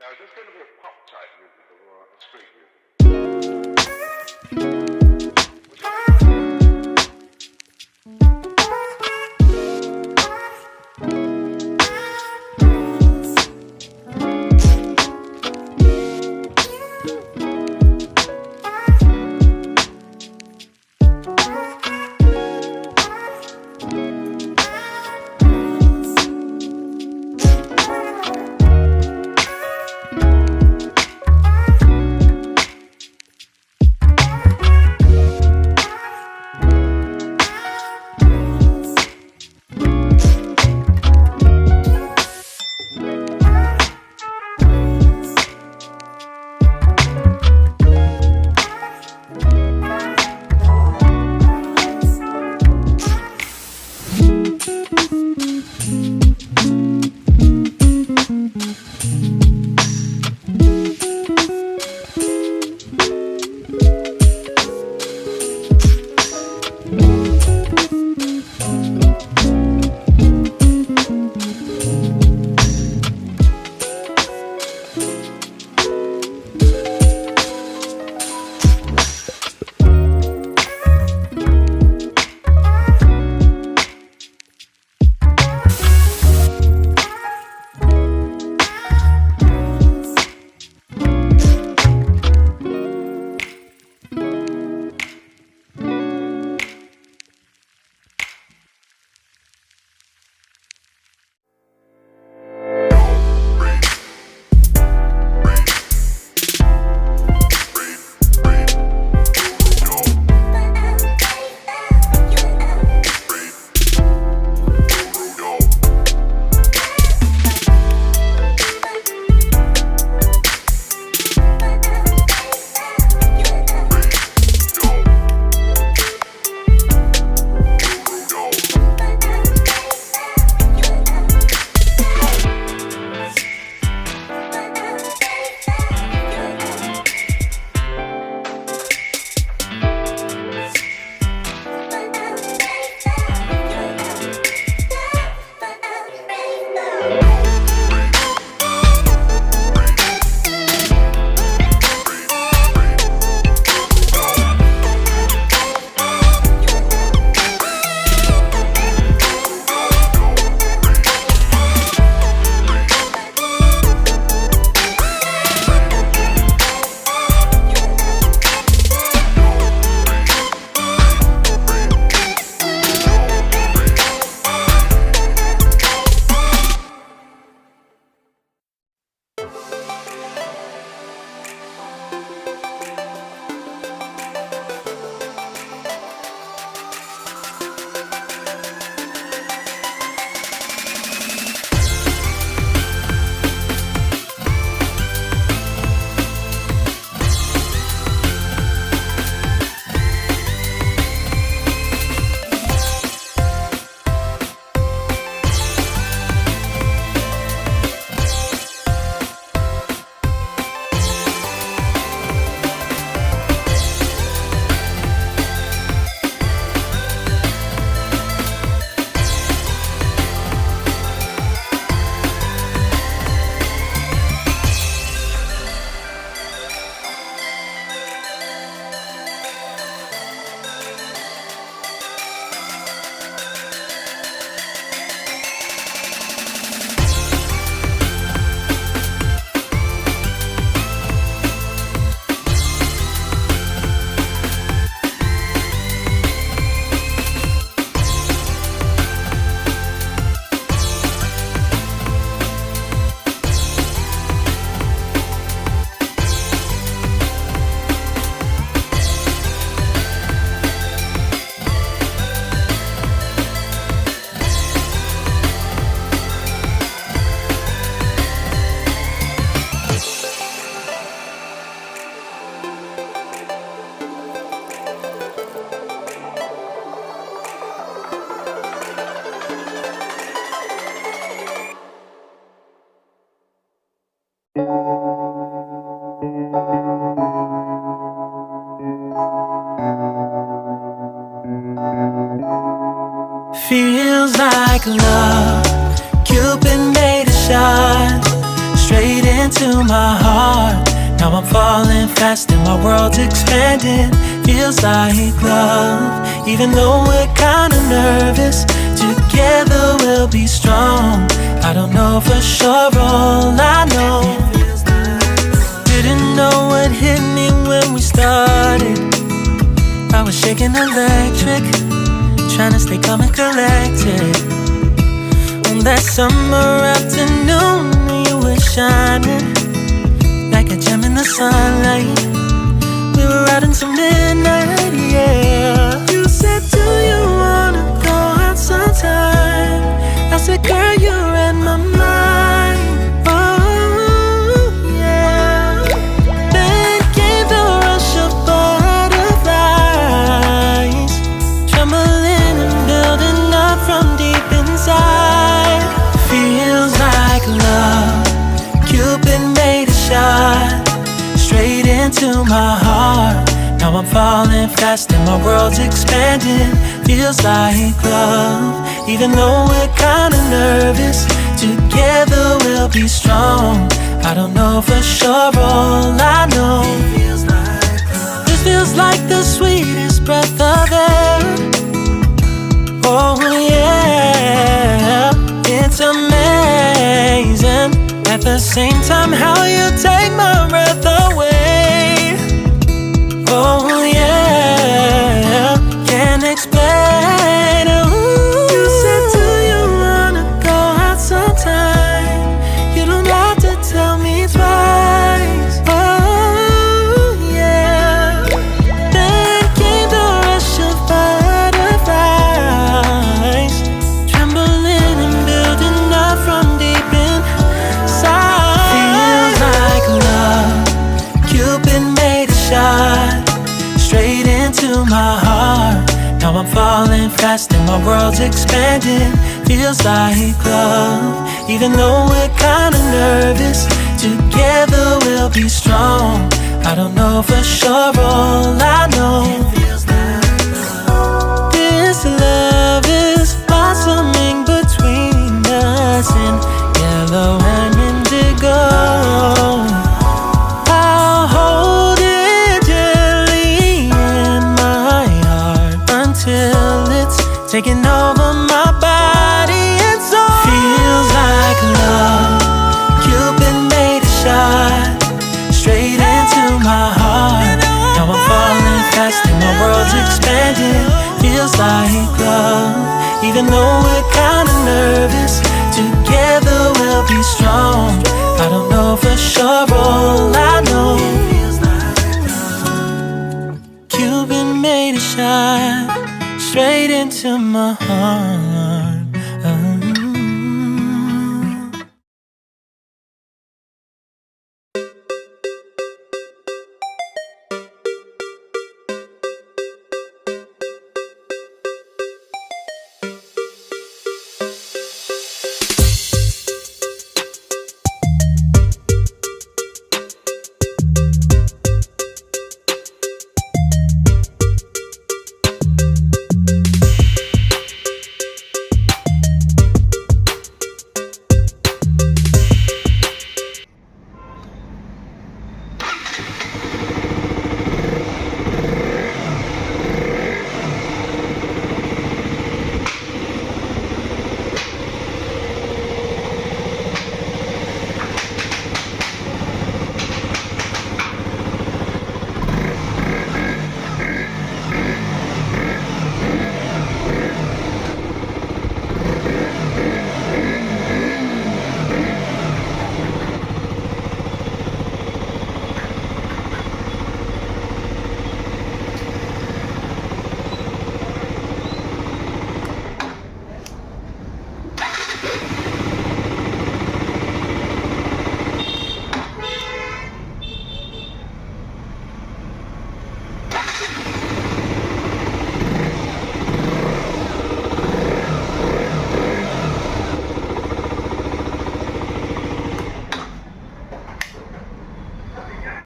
Now, is this going to be a pop type music or a street music? Feels like love, Cupid made a shot straight into my heart. Now I'm falling fast and my world's expanding. Feels like love, even though we're kinda nervous. Together we'll be strong. I don't know for sure, all I know. Didn't know what hit me when we started. I was shaking electric, trying to stay calm and collected. On that summer afternoon, you were shining like a gem in the sunlight. We were out until midnight, yeah. You said, do you wanna go out sometime? I said, girl, you read my mind. Oh, yeah. Then came the rush of butterflies, trembling and building up from deep inside. Feels like love. Cupid made a shot straight into my heart. Now I'm falling fast and my world's expanding. Feels like love, even though we're kinda nervous. Together we'll be strong. I don't know for sure, all I know. This feels like the sweetest breath of air. Oh yeah, it's amazing. At the same time, how you take my breath away. Oh yeah, can't explain. Ooh. You said, do you wanna go out sometime? You don't have to tell me twice. Oh yeah. Then came the rush of butterflies, trembling and building up from deep inside. Feels like love. Cupid made a shot straight into my heart. Now I'm falling fast and my world's expanding. Feels like love, even though we're kinda nervous. Together we'll be strong. I don't know for sure, all I know. This love is blossoming between us in yellow and indigo. I'll hold it gently in my heart until it's taking over my body and soul. Feels like love. Cupid made a shot straight into my heart. Now I'm falling fast and my world's expanding. Feels like love, even though we're